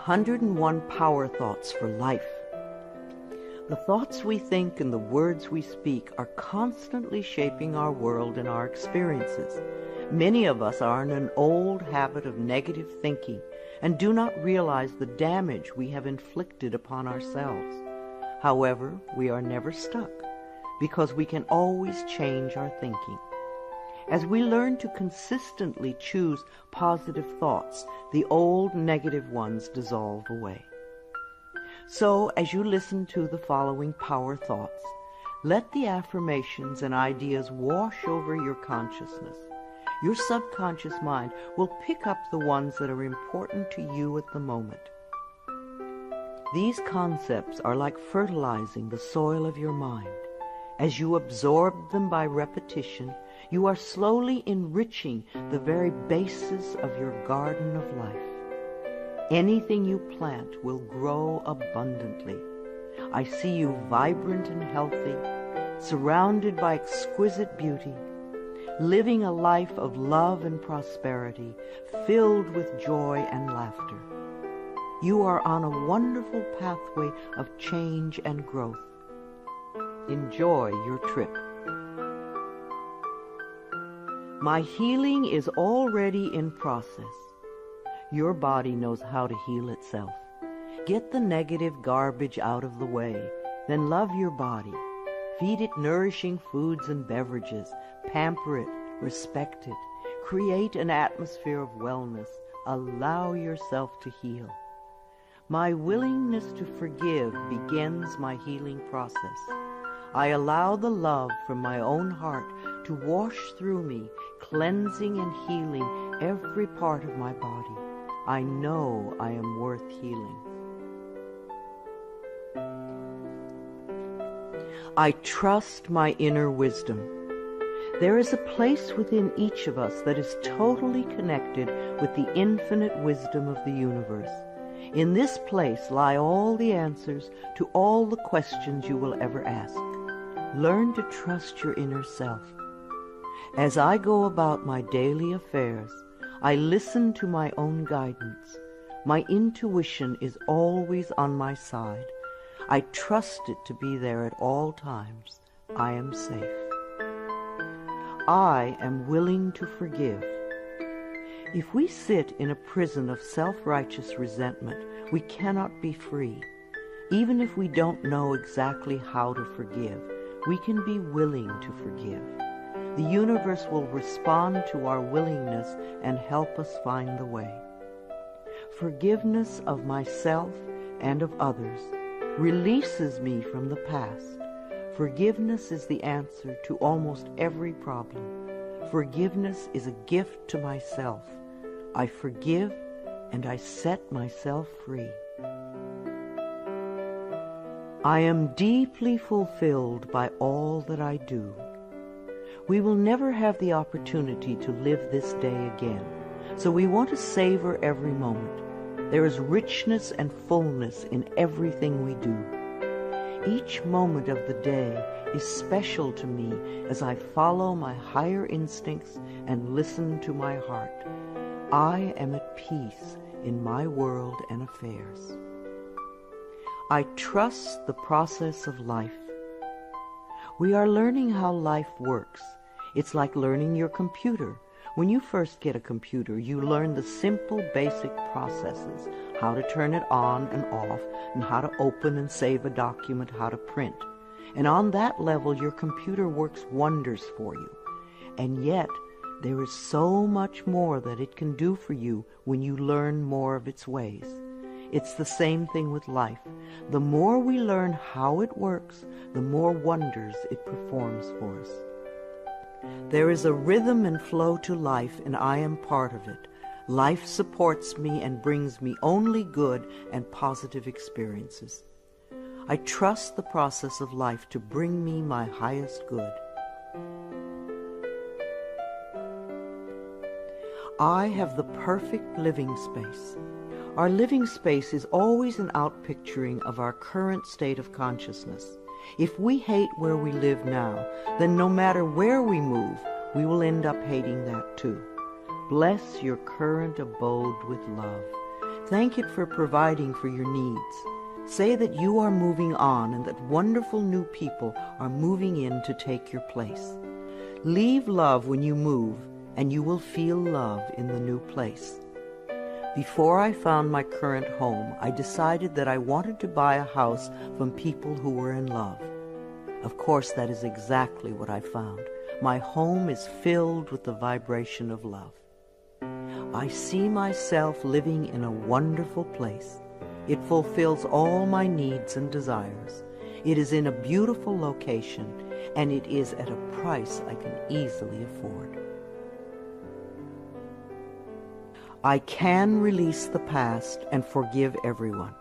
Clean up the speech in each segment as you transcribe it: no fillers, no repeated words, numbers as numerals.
101 Power Thoughts for Life. The thoughts we think and the words we speak are constantly shaping our world and our experiences. Many of us are in an old habit of negative thinking and do not realize the damage we have inflicted upon ourselves. However, we are never stuck because we can always change our thinking. As we learn to consistently choose positive thoughts, the old negative ones dissolve away. So, as you listen to the following power thoughts, let the affirmations and ideas wash over your consciousness. Your subconscious mind will pick up the ones that are important to you at the moment. These concepts are like fertilizing the soil of your mind. As you absorb them by repetition, you are slowly enriching the very basis of your garden of life. Anything you plant will grow abundantly. I see you vibrant and healthy, surrounded by exquisite beauty, living a life of love and prosperity, filled with joy and laughter. You are on a wonderful pathway of change and growth. Enjoy your trip. My healing is already in process. Your body knows how to heal itself. Get the negative garbage out of the way, then love your body. Feed it nourishing foods and beverages. Pamper it, respect it. Create an atmosphere of wellness. Allow yourself to heal. My willingness to forgive begins my healing process. I allow the love from my own heart to wash through me, cleansing and healing every part of my body. I know I am worth healing. I trust my inner wisdom. There is a place within each of us that is totally connected with the infinite wisdom of the universe. In this place lie all the answers to all the questions you will ever ask. Learn to trust your inner self. As I go about my daily affairs, I listen to my own guidance. My intuition is always on my side. I trust it to be there at all times. I am safe. I am willing to forgive. If we sit in a prison of self-righteous resentment, we cannot be free. Even if we don't know exactly how to forgive, we can be willing to forgive. The universe will respond to our willingness and help us find the way. Forgiveness of myself and of others releases me from the past. Forgiveness is the answer to almost every problem. Forgiveness is a gift to myself. I forgive and I set myself free. I am deeply fulfilled by all that I do. We will never have the opportunity to live this day again, so we want to savor every moment. There is richness and fullness in everything we do. Each moment of the day is special to me as I follow my higher instincts and listen to my heart. I am at peace in my world and affairs. I trust the process of life. We are learning how life works. It's like learning your computer. When you first get a computer, you learn the simple, basic processes, how to turn it on and off, and how to open and save a document, how to print. And on that level, your computer works wonders for you. And yet, there is so much more that it can do for you when you learn more of its ways. It's the same thing with life. The more we learn how it works, the more wonders it performs for us. There is a rhythm and flow to life, and I am part of it. Life supports me and brings me only good and positive experiences. I trust the process of life to bring me my highest good. I have the perfect living space. Our living space is always an outpicturing of our current state of consciousness. If we hate where we live now, then no matter where we move, we will end up hating that too. Bless your current abode with love. Thank it for providing for your needs. Say that you are moving on and that wonderful new people are moving in to take your place. Leave love when you move, and you will feel love in the new place. Before I found my current home, I decided that I wanted to buy a house from people who were in love. Of course, that is exactly what I found. My home is filled with the vibration of love. I see myself living in a wonderful place. It fulfills all my needs and desires. It is in a beautiful location, and it is at a price I can easily afford. I can release the past and forgive everyone.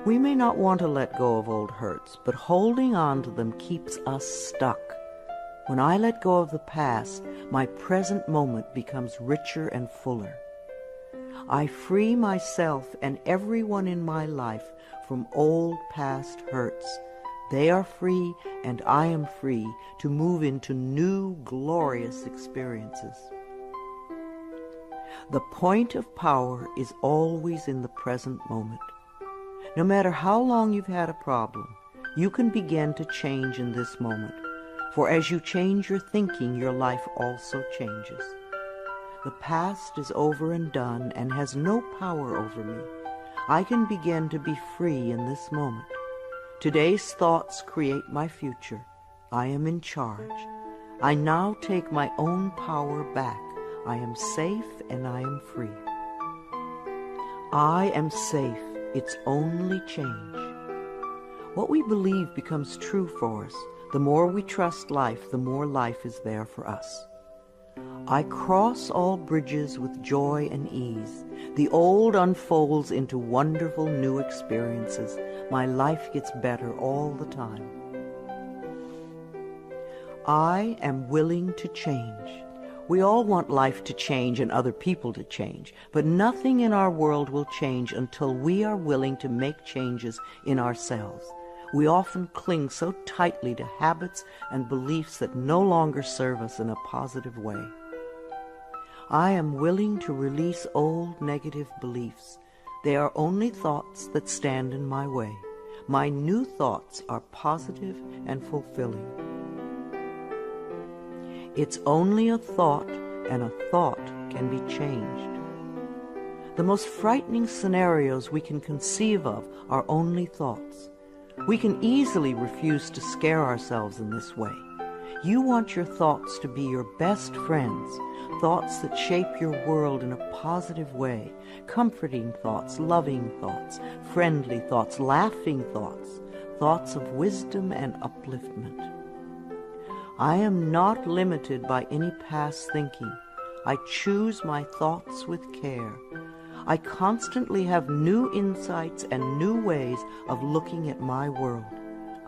We may not want to let go of old hurts, but holding on to them keeps us stuck. When I let go of the past, my present moment becomes richer and fuller. I free myself and everyone in my life from old past hurts. They are free, and I am free to move into new, glorious experiences. The point of power is always in the present moment. No matter how long you've had a problem, you can begin to change in this moment. For as you change your thinking, your life also changes. The past is over and done and has no power over me. I can begin to be free in this moment. Today's thoughts create my future. I am in charge. I now take my own power back. I am safe and I am free. I am safe. It's only change. What we believe becomes true for us. The more we trust life, the more life is there for us. I cross all bridges with joy and ease. The old unfolds into wonderful new experiences. My life gets better all the time. I am willing to change. We all want life to change and other people to change, but nothing in our world will change until we are willing to make changes in ourselves. We often cling so tightly to habits and beliefs that no longer serve us in a positive way. I am willing to release old negative beliefs. They are only thoughts that stand in my way. My new thoughts are positive and fulfilling. It's only a thought, and a thought can be changed. The most frightening scenarios we can conceive of are only thoughts. We can easily refuse to scare ourselves in this way. You want your thoughts to be your best friends, thoughts that shape your world in a positive way, comforting thoughts, loving thoughts, friendly thoughts, laughing thoughts, thoughts of wisdom and upliftment. I am not limited by any past thinking. I choose my thoughts with care. I constantly have new insights and new ways of looking at my world.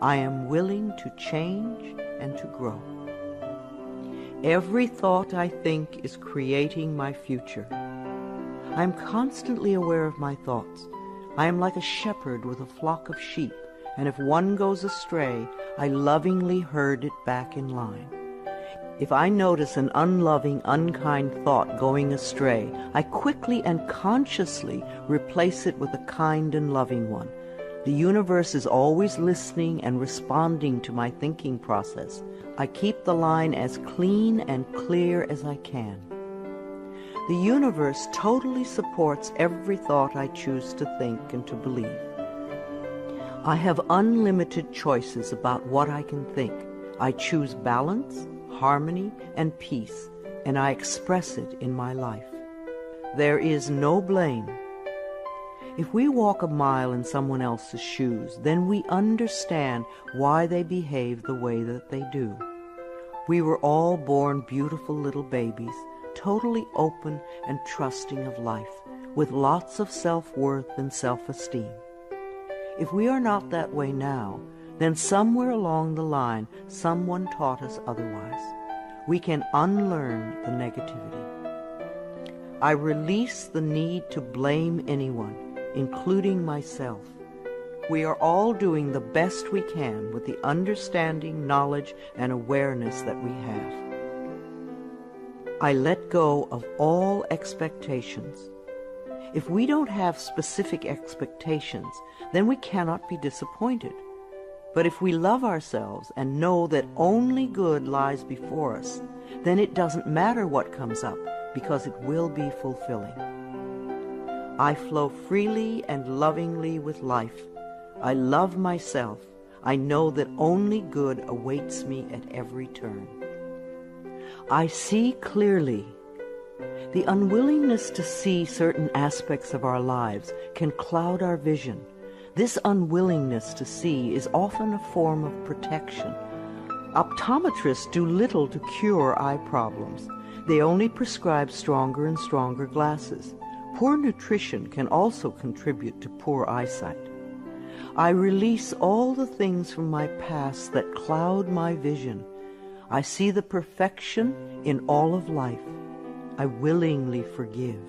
I am willing to change and to grow. Every thought I think is creating my future. I am constantly aware of my thoughts. I am like a shepherd with a flock of sheep, and if one goes astray, I lovingly herd it back in line. If I notice an unloving, unkind thought going astray, I quickly and consciously replace it with a kind and loving one. The universe is always listening and responding to my thinking process. I keep the line as clean and clear as I can. The universe totally supports every thought I choose to think and to believe. I have unlimited choices about what I can think. I choose balance, harmony, and peace, and I express it in my life. There is no blame. If we walk a mile in someone else's shoes, then we understand why they behave the way that they do. We were all born beautiful little babies, totally open and trusting of life, with lots of self-worth and self-esteem. If we are not that way now, then somewhere along the line, someone taught us otherwise. We can unlearn the negativity. I release the need to blame anyone, including myself. We are all doing the best we can with the understanding, knowledge, and awareness that we have. I let go of all expectations. If we don't have specific expectations, then we cannot be disappointed. But if we love ourselves and know that only good lies before us, then it doesn't matter what comes up, because it will be fulfilling. I flow freely and lovingly with life. I love myself. I know that only good awaits me at every turn. I see clearly. The unwillingness to see certain aspects of our lives can cloud our vision. This unwillingness to see is often a form of protection. Optometrists do little to cure eye problems. They only prescribe stronger and stronger glasses. Poor nutrition can also contribute to poor eyesight. I release all the things from my past that cloud my vision. I see the perfection in all of life. I willingly forgive.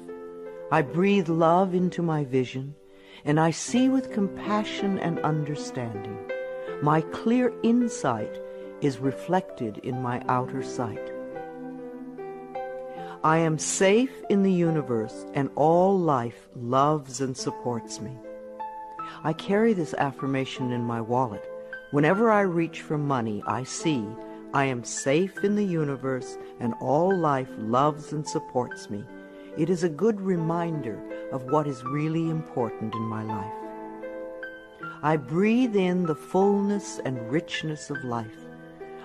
I breathe love into my vision, and I see with compassion and understanding. My clear insight is reflected in my outer sight. I am safe in the universe, and all life loves and supports me. I carry this affirmation in my wallet. Whenever I reach for money, I see I am safe in the universe, and all life loves and supports me. It is a good reminder of what is really important in my life. I breathe in the fullness and richness of life.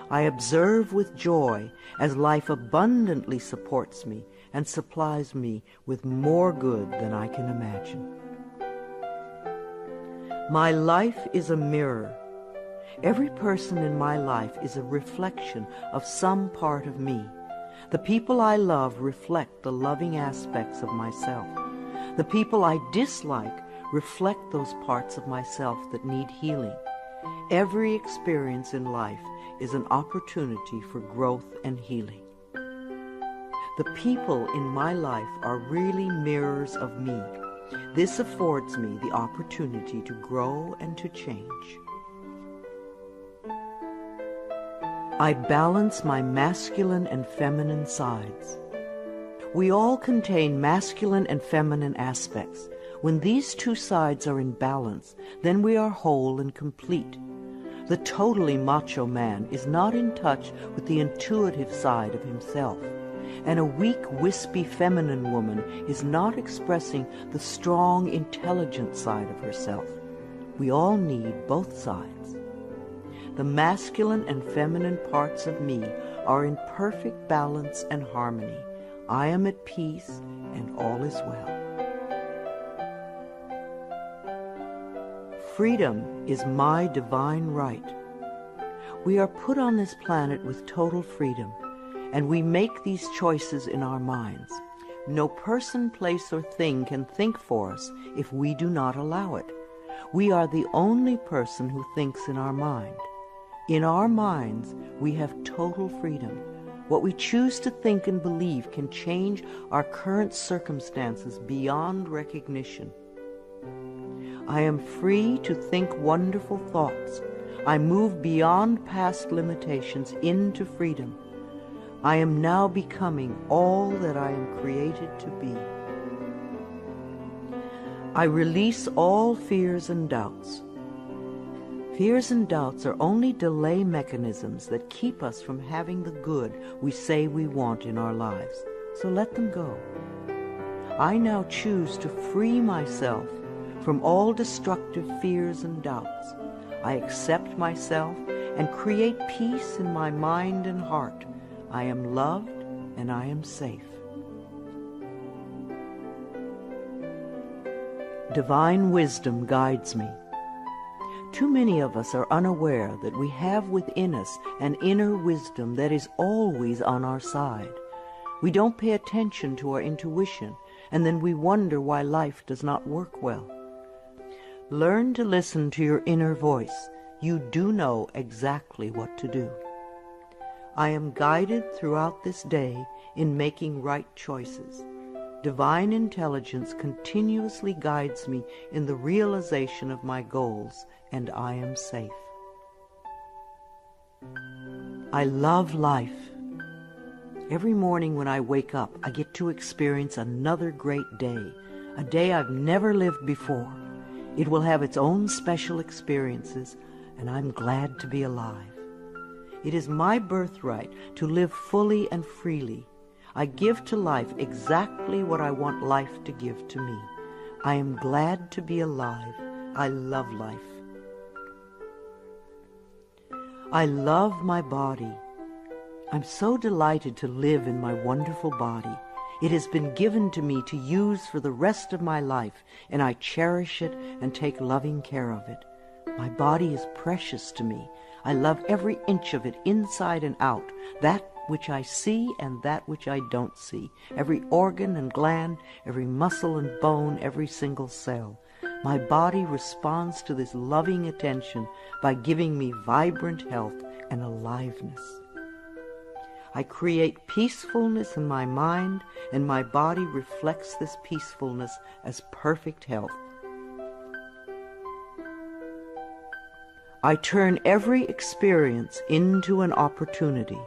I observe with joy as life abundantly supports me and supplies me with more good than I can imagine. My life is a mirror. Every person in my life is a reflection of some part of me. The people I love reflect the loving aspects of myself. The people I dislike reflect those parts of myself that need healing. Every experience in life is an opportunity for growth and healing. The people in my life are really mirrors of me. This affords me the opportunity to grow and to change. I balance my masculine and feminine sides. We all contain masculine and feminine aspects. When these two sides are in balance, then we are whole and complete. The totally macho man is not in touch with the intuitive side of himself, and a weak, wispy feminine woman is not expressing the strong, intelligent side of herself. We all need both sides. The masculine and feminine parts of me are in perfect balance and harmony. I am at peace, and all is well. Freedom is my divine right. We are put on this planet with total freedom, and we make these choices in our minds. No person, place, or thing can think for us if we do not allow it. We are the only person who thinks in our mind. In our minds, we have total freedom. What we choose to think and believe can change our current circumstances beyond recognition. I am free to think wonderful thoughts. I move beyond past limitations into freedom. I am now becoming all that I am created to be. I release all fears and doubts. Fears and doubts are only delay mechanisms that keep us from having the good we say we want in our lives. So let them go. I now choose to free myself from all destructive fears and doubts. I accept myself and create peace in my mind and heart. I am loved and I am safe. Divine wisdom guides me. Too many of us are unaware that we have within us an inner wisdom that is always on our side. We don't pay attention to our intuition, and then we wonder why life does not work well. Learn to listen to your inner voice. You do know exactly what to do. I am guided throughout this day in making right choices. Divine intelligence continuously guides me in the realization of my goals, and I am safe. I love life. Every morning when I wake up, I get to experience another great day, a day I've never lived before. It will have its own special experiences, and I'm glad to be alive. It is my birthright to live fully and freely. I give to life exactly what I want life to give to me. I am glad to be alive. I love life. I love my body. I'm so delighted to live in my wonderful body. It has been given to me to use for the rest of my life, and I cherish it and take loving care of it. My body is precious to me. I love every inch of it, inside and out, that which I see and that which I don't see, every organ and gland, every muscle and bone, every single cell. My body responds to this loving attention by giving me vibrant health and aliveness. I create peacefulness in my mind, and my body reflects this peacefulness as perfect health. I turn every experience into an opportunity.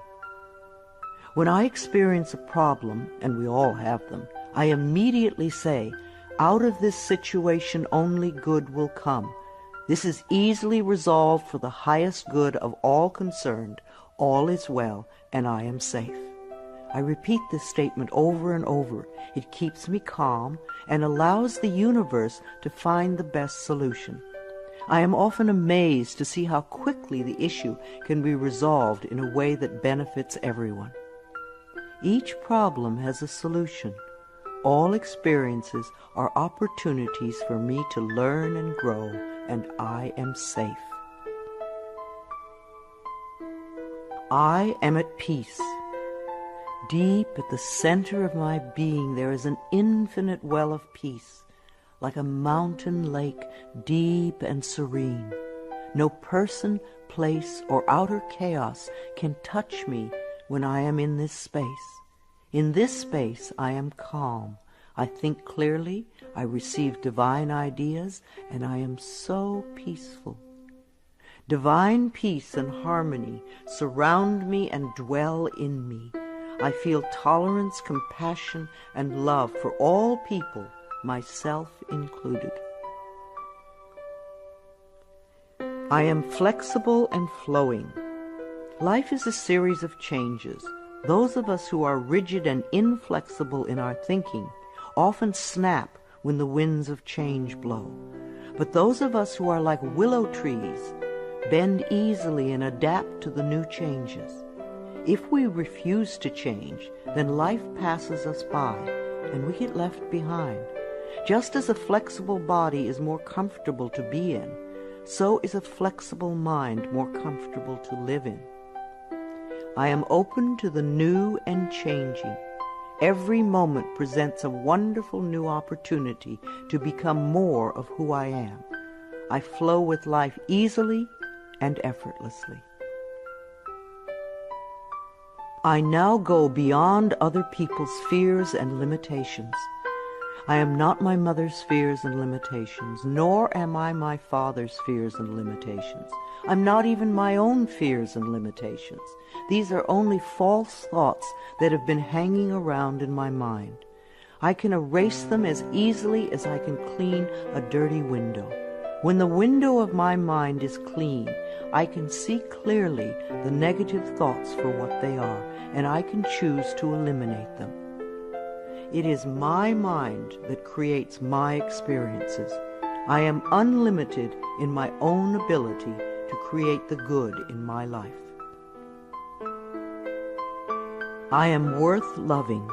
When I experience a problem, and we all have them, I immediately say, out of this situation only good will come. This is easily resolved for the highest good of all concerned. All is well, and I am safe. I repeat this statement over and over. It keeps me calm and allows the universe to find the best solution. I am often amazed to see how quickly the issue can be resolved in a way that benefits everyone. Each problem has a solution. All experiences are opportunities for me to learn and grow, and I am safe. I am at peace. Deep at the center of my being there is an infinite well of peace, like a mountain lake, deep and serene. No person, place, or outer chaos can touch me when I am in this space. In this space I am calm. I think clearly, I receive divine ideas, and I am so peaceful. Divine peace and harmony surround me and dwell in me. I feel tolerance, compassion, and love for all people, myself included. I am flexible and flowing. Life is a series of changes. Those of us who are rigid and inflexible in our thinking often snap when the winds of change blow. But those of us who are like willow trees bend easily and adapt to the new changes. If we refuse to change, then life passes us by and we get left behind. Just as a flexible body is more comfortable to be in, so is a flexible mind more comfortable to live in. I am open to the new and changing. Every moment presents a wonderful new opportunity to become more of who I am. I flow with life easily and effortlessly. I now go beyond other people's fears and limitations. I am not my mother's fears and limitations, nor am I my father's fears and limitations. I'm not even my own fears and limitations. These are only false thoughts that have been hanging around in my mind. I can erase them as easily as I can clean a dirty window. When the window of my mind is clean, I can see clearly the negative thoughts for what they are, and I can choose to eliminate them. It is my mind that creates my experiences. I am unlimited in my own ability to create the good in my life. I am worth loving.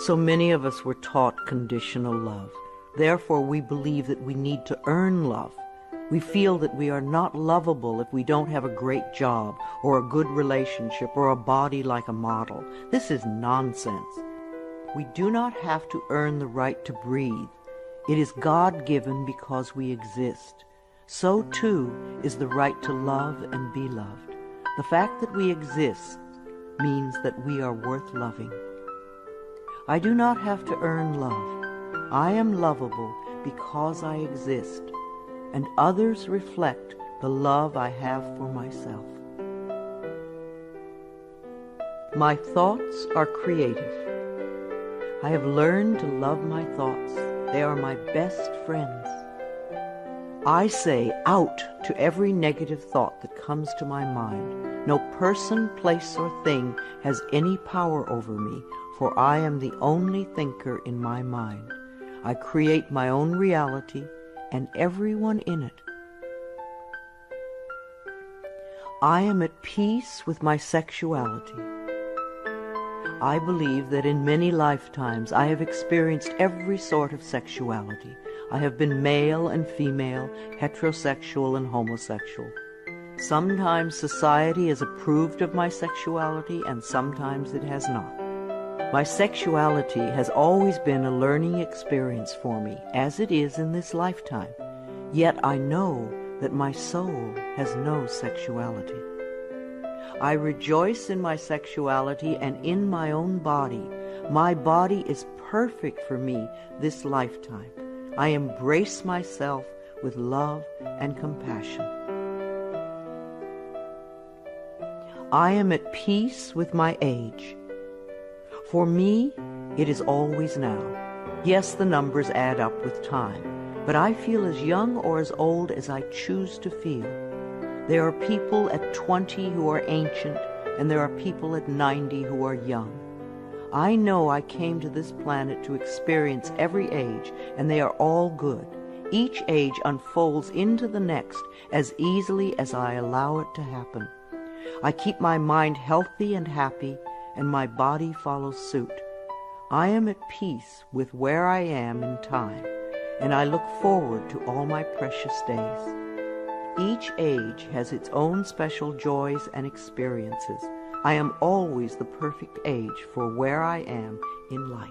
So many of us were taught conditional love. Therefore, we believe that we need to earn love. We feel that we are not lovable if we don't have a great job or a good relationship or a body like a model. This is nonsense. We do not have to earn the right to breathe. It is God-given because we exist. So too is the right to love and be loved. The fact that we exist means that we are worth loving. I do not have to earn love. I am lovable because I exist, and others reflect the love I have for myself. My thoughts are creative. I have learned to love my thoughts. They are my best friends. I say out to every negative thought that comes to my mind. No person, place, or thing has any power over me, for I am the only thinker in my mind. I create my own reality and everyone in it. I am at peace with my sexuality. I believe that in many lifetimes I have experienced every sort of sexuality. I have been male and female, heterosexual and homosexual. Sometimes society has approved of my sexuality and sometimes it has not. My sexuality has always been a learning experience for me, as it is in this lifetime. Yet I know that my soul has no sexuality. I rejoice in my sexuality and in my own body. My body is perfect for me this lifetime. I embrace myself with love and compassion. I am at peace with my age. For me, it is always now. Yes, the numbers add up with time, but I feel as young or as old as I choose to feel. There are people at 20 who are ancient, and there are people at 90 who are young. I know I came to this planet to experience every age, and they are all good. Each age unfolds into the next as easily as I allow it to happen. I keep my mind healthy and happy, and my body follows suit. I am at peace with where I am in time, and I look forward to all my precious days. Each age has its own special joys and experiences. I am always the perfect age for where I am in life.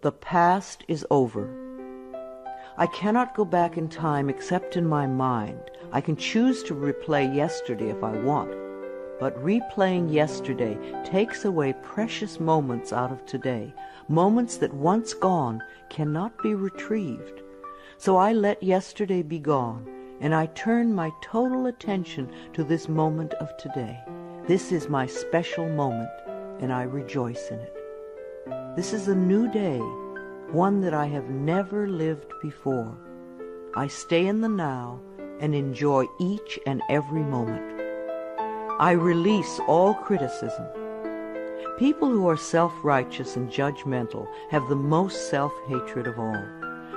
The past is over. I cannot go back in time except in my mind. I can choose to replay yesterday if I want, but replaying yesterday takes away precious moments out of today, moments that once gone cannot be retrieved. So I let yesterday be gone, and I turn my total attention to this moment of today. This is my special moment, and I rejoice in it. This is a new day, one that I have never lived before. I stay in the now and enjoy each and every moment. I release all criticism. People who are self-righteous and judgmental have the most self-hatred of all.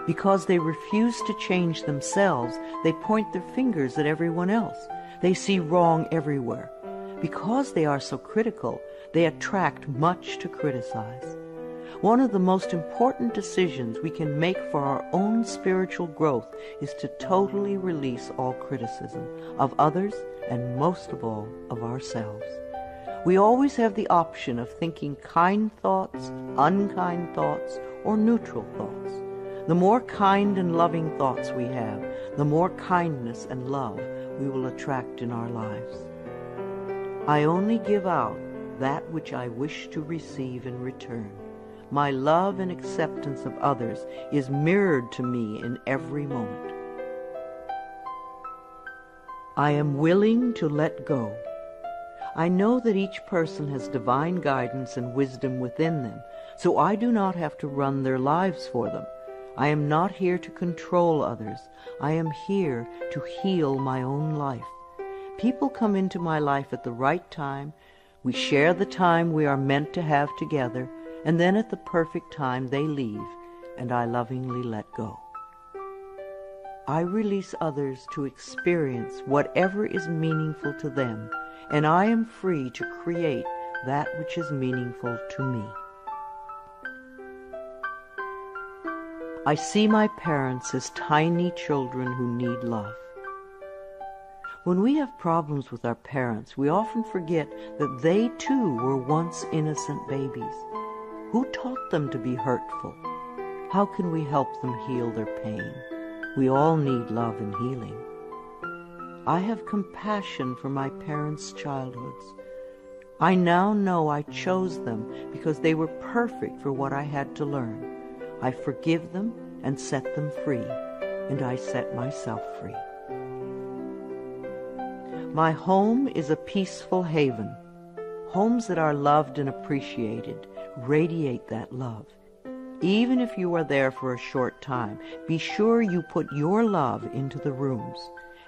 Because they refuse to change themselves, they point their fingers at everyone else. They see wrong everywhere. Because they are so critical, they attract much to criticize. One of the most important decisions we can make for our own spiritual growth is to totally release all criticism of others and most of all of ourselves. We always have the option of thinking kind thoughts, unkind thoughts, or neutral thoughts. The more kind and loving thoughts we have, the more kindness and love we will attract in our lives. I only give out that which I wish to receive in return. My love and acceptance of others is mirrored to me in every moment. I am willing to let go. I know that each person has divine guidance and wisdom within them, so I do not have to run their lives for them. I am not here to control others. I am here to heal my own life. People come into my life at the right time. We share the time we are meant to have together, and then at the perfect time they leave, and I lovingly let go. I release others to experience whatever is meaningful to them, and I am free to create that which is meaningful to me. I see my parents as tiny children who need love. When we have problems with our parents, we often forget that they too were once innocent babies. Who taught them to be hurtful? How can we help them heal their pain? We all need love and healing. I have compassion for my parents' childhoods. I now know I chose them because they were perfect for what I had to learn. I forgive them and set them free, and I set myself free. My home is a peaceful haven. Homes that are loved and appreciated radiate that love. Even if you are there for a short time, be sure you put your love into the rooms.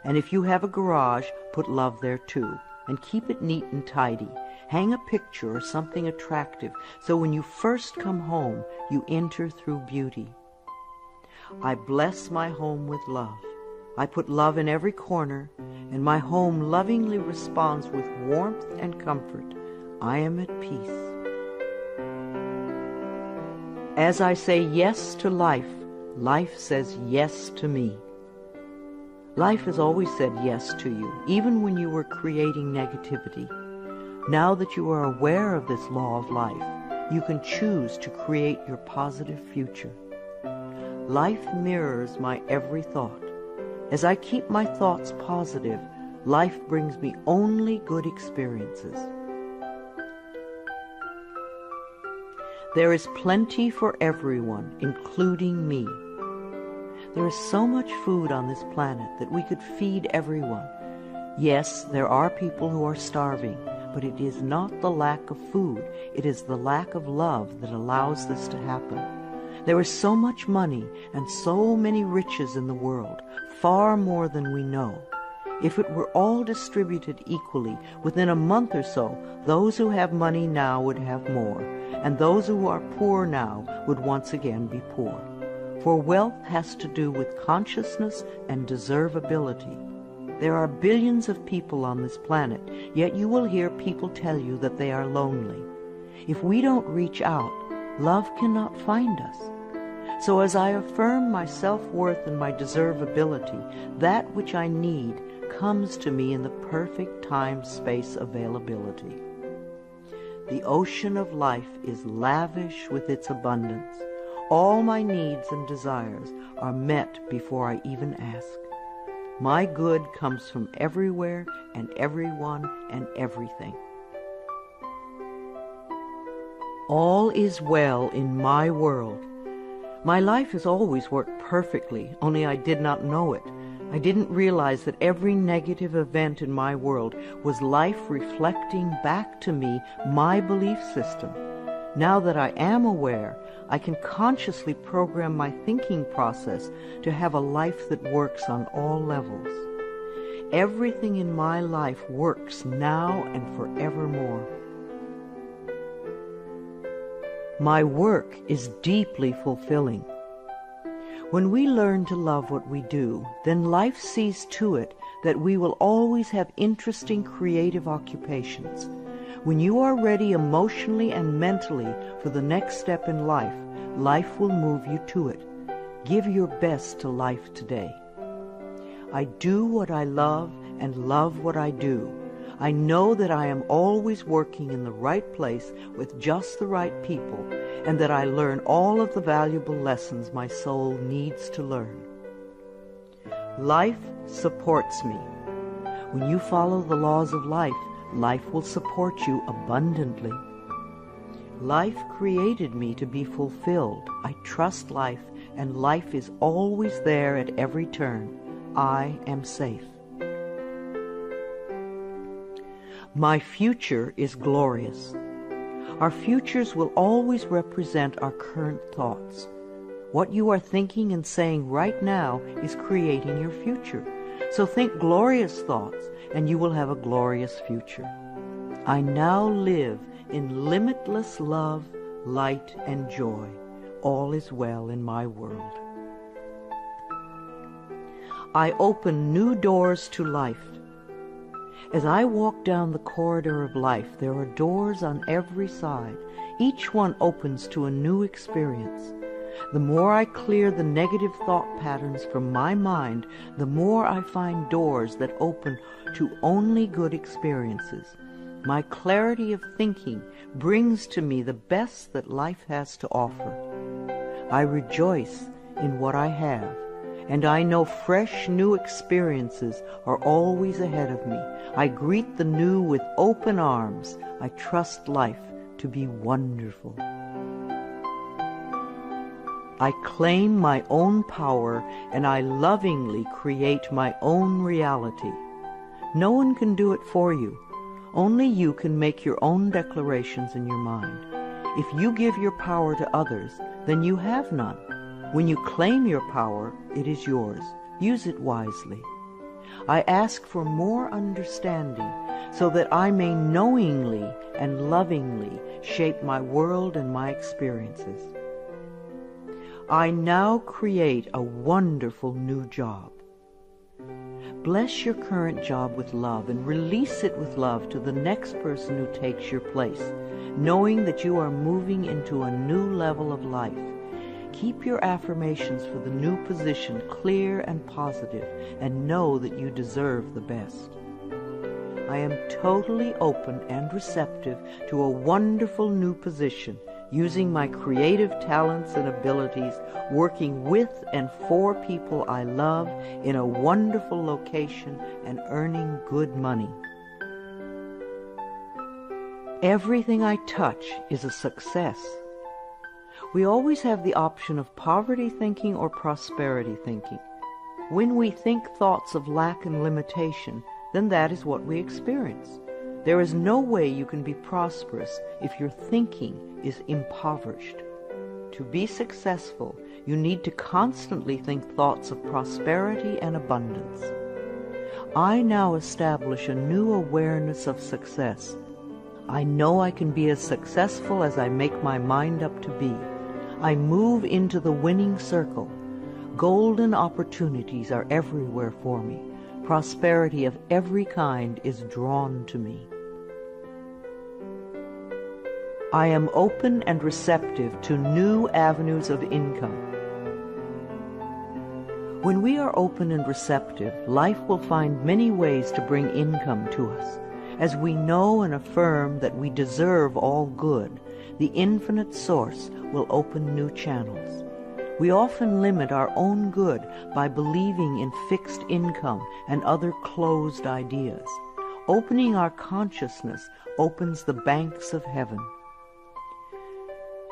And if you have a garage, put love there too. And keep it neat and tidy. Hang a picture or something attractive so when you first come home, you enter through beauty. I bless my home with love. I put love in every corner, and my home lovingly responds with warmth and comfort. I am at peace. As I say yes to life, life says yes to me. Life has always said yes to you, even when you were creating negativity. Now that you are aware of this law of life, you can choose to create your positive future. Life mirrors my every thought. As I keep my thoughts positive, life brings me only good experiences. There is plenty for everyone, including me. There is so much food on this planet that we could feed everyone. Yes, there are people who are starving, but it is not the lack of food, it is the lack of love that allows this to happen. There is so much money and so many riches in the world, far more than we know. If it were all distributed equally, within a month or so, those who have money now would have more, and those who are poor now would once again be poor. For wealth has to do with consciousness and deservability. There are billions of people on this planet, yet you will hear people tell you that they are lonely. If we don't reach out, love cannot find us. So as I affirm my self-worth and my deservability, that which I need comes to me in the perfect time-space availability. The ocean of life is lavish with its abundance. All my needs and desires are met before I even ask. My good comes from everywhere and everyone and everything. All is well in my world. My life has always worked perfectly, only I did not know it. I didn't realize that every negative event in my world was life reflecting back to me my belief system. Now that I am aware, I can consciously program my thinking process to have a life that works on all levels. Everything in my life works now and forevermore. My work is deeply fulfilling. When we learn to love what we do, then life sees to it that we will always have interesting creative occupations. When you are ready emotionally and mentally for the next step in life, life will move you to it. Give your best to life today. I do what I love and love what I do. I know that I am always working in the right place with just the right people, and that I learn all of the valuable lessons my soul needs to learn. Life supports me. When you follow the laws of life, life will support you abundantly. Life created me to be fulfilled. I trust life, and life is always there at every turn. I am safe. My future is glorious. Our futures will always represent our current thoughts. What you are thinking and saying right now is creating your future. So think glorious thoughts, and you will have a glorious future. I now live in limitless love, light, and joy. All is well in my world. I open new doors to life. As I walk down the corridor of life, there are doors on every side. Each one opens to a new experience. The more I clear the negative thought patterns from my mind, the more I find doors that open to only good experiences. My clarity of thinking brings to me the best that life has to offer. I rejoice in what I have, and I know fresh new experiences are always ahead of me. I greet the new with open arms. I trust life to be wonderful. I claim my own power, and I lovingly create my own reality. No one can do it for you. Only you can make your own declarations in your mind. If you give your power to others, then you have none. When you claim your power, it is yours. Use it wisely. I ask for more understanding so that I may knowingly and lovingly shape my world and my experiences. I now create a wonderful new job. Bless your current job with love and release it with love to the next person who takes your place, knowing that you are moving into a new level of life. Keep your affirmations for the new position clear and positive, and know that you deserve the best. I am totally open and receptive to a wonderful new position, using my creative talents and abilities, working with and for people I love in a wonderful location and earning good money. Everything I touch is a success. We always have the option of poverty thinking or prosperity thinking. When we think thoughts of lack and limitation, then that is what we experience. There is no way you can be prosperous if your thinking is impoverished. To be successful, you need to constantly think thoughts of prosperity and abundance. I now establish a new awareness of success. I know I can be as successful as I make my mind up to be. I move into the winning circle. Golden opportunities are everywhere for me. Prosperity of every kind is drawn to me. I am open and receptive to new avenues of income. When we are open and receptive, life will find many ways to bring income to us. As we know and affirm that we deserve all good, the infinite source will open new channels. We often limit our own good by believing in fixed income and other closed ideas. Opening our consciousness opens the banks of heaven.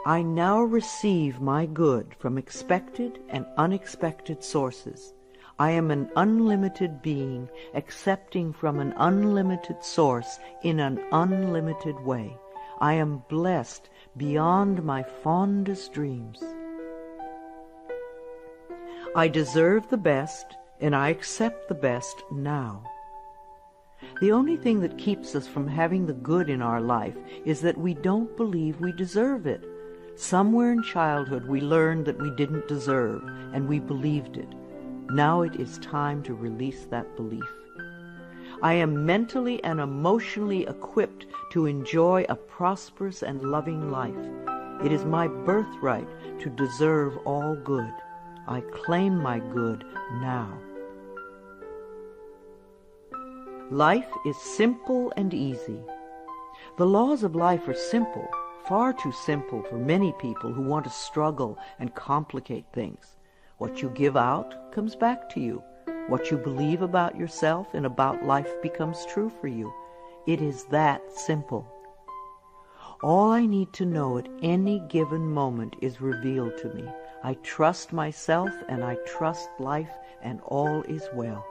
I now receive my good from expected and unexpected sources. I am an unlimited being, accepting from an unlimited source in an unlimited way. I am blessed beyond my fondest dreams. I deserve the best, and I accept the best now. The only thing that keeps us from having the good in our life is that we don't believe we deserve it. Somewhere in childhood we learned that we didn't deserve, and we believed it. Now it is time to release that belief. I am mentally and emotionally equipped to enjoy a prosperous and loving life. It is my birthright to deserve all good. I claim my good now. Life is simple and easy. The laws of life are simple, far too simple for many people who want to struggle and complicate things. What you give out comes back to you. What you believe about yourself and about life becomes true for you. It is that simple. All I need to know at any given moment is revealed to me. I trust myself and I trust life, and all is well.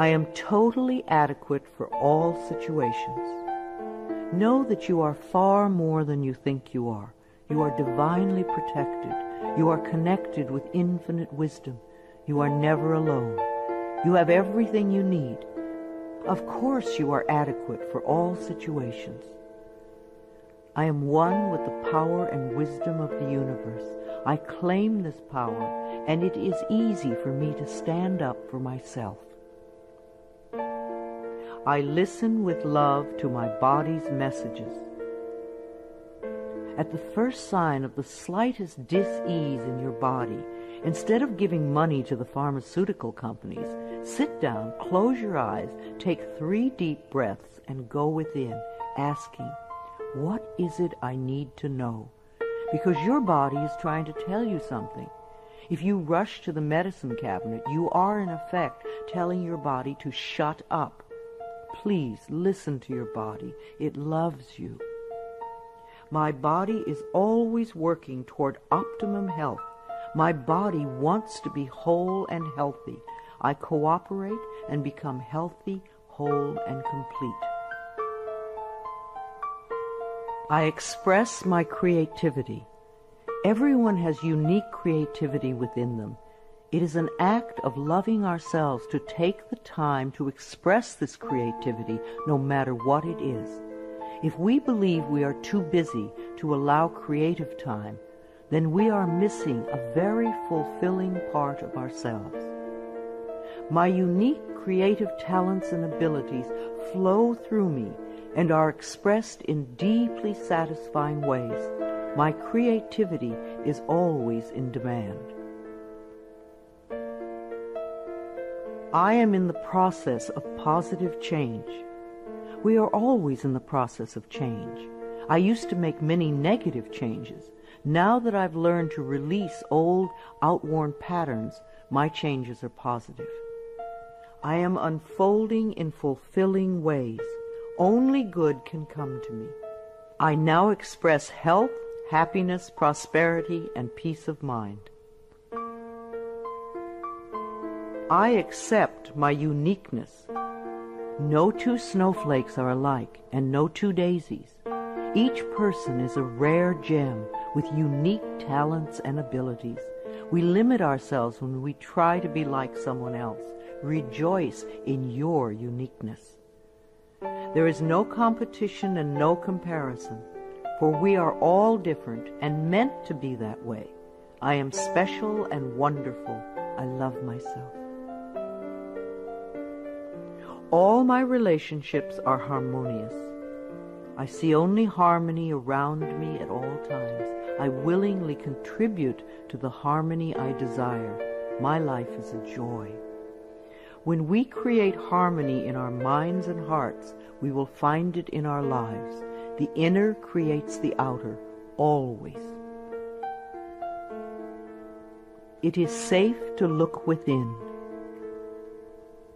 I am totally adequate for all situations. Know that you are far more than you think you are. You are divinely protected. You are connected with infinite wisdom. You are never alone. You have everything you need. Of course you are adequate for all situations. I am one with the power and wisdom of the universe. I claim this power, and it is easy for me to stand up for myself. I listen with love to my body's messages. At the first sign of the slightest dis-ease in your body, instead of giving money to the pharmaceutical companies, sit down, close your eyes, take 3 deep breaths, and go within, asking, what is it I need to know? Because your body is trying to tell you something. If you rush to the medicine cabinet, you are in effect telling your body to shut up. Please listen to your body. It loves you. My body is always working toward optimum health. My body wants to be whole and healthy. I cooperate and become healthy, whole, and complete. I express my creativity. Everyone has unique creativity within them. It is an act of loving ourselves to take the time to express this creativity, no matter what it is. If we believe we are too busy to allow creative time, then we are missing a very fulfilling part of ourselves. My unique creative talents and abilities flow through me and are expressed in deeply satisfying ways. My creativity is always in demand. I am in the process of positive change. We are always in the process of change. I used to make many negative changes. Now that I've learned to release old, outworn patterns, my changes are positive. I am unfolding in fulfilling ways. Only good can come to me. I now express health, happiness, prosperity, and peace of mind. I accept my uniqueness. No 2 snowflakes are alike, and no 2 daisies. Each person is a rare gem with unique talents and abilities. We limit ourselves when we try to be like someone else. Rejoice in your uniqueness. There is no competition and no comparison, for we are all different and meant to be that way. I am special and wonderful. I love myself. All my relationships are harmonious. I see only harmony around me at all times. I willingly contribute to the harmony I desire. My life is a joy. When we create harmony in our minds and hearts, we will find it in our lives. The inner creates the outer, always. It is safe to look within.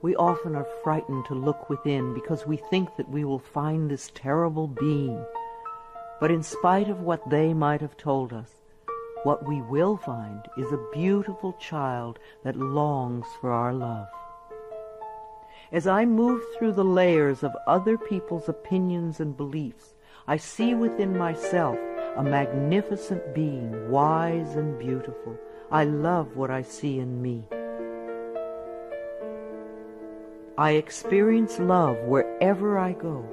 We often are frightened to look within because we think that we will find this terrible being. But in spite of what they might have told us, what we will find is a beautiful child that longs for our love. As I move through the layers of other people's opinions and beliefs, I see within myself a magnificent being, wise and beautiful. I love what I see in me. I experience love wherever I go.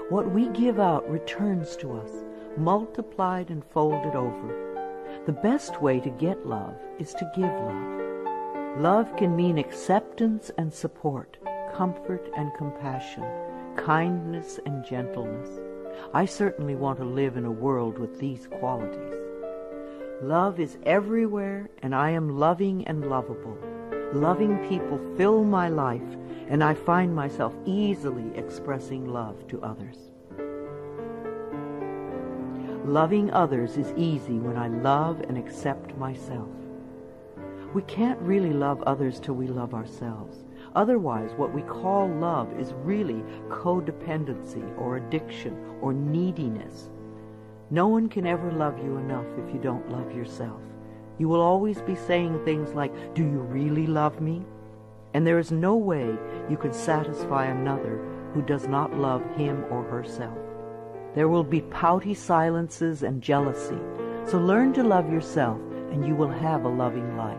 What we give out returns to us, multiplied and folded over. The best way to get love is to give love. Love can mean acceptance and support, comfort and compassion, kindness and gentleness. I certainly want to live in a world with these qualities. Love is everywhere, and I am loving and lovable. Loving people fill my life, and I find myself easily expressing love to others. Loving others is easy when I love and accept myself. We can't really love others till we love ourselves. Otherwise, what we call love is really codependency or addiction or neediness. No one can ever love you enough if you don't love yourself. You will always be saying things like, "Do you really love me?" and there is no way you can satisfy another who does not love him or herself. There will be pouty silences and jealousy, so learn to love yourself and you will have a loving life.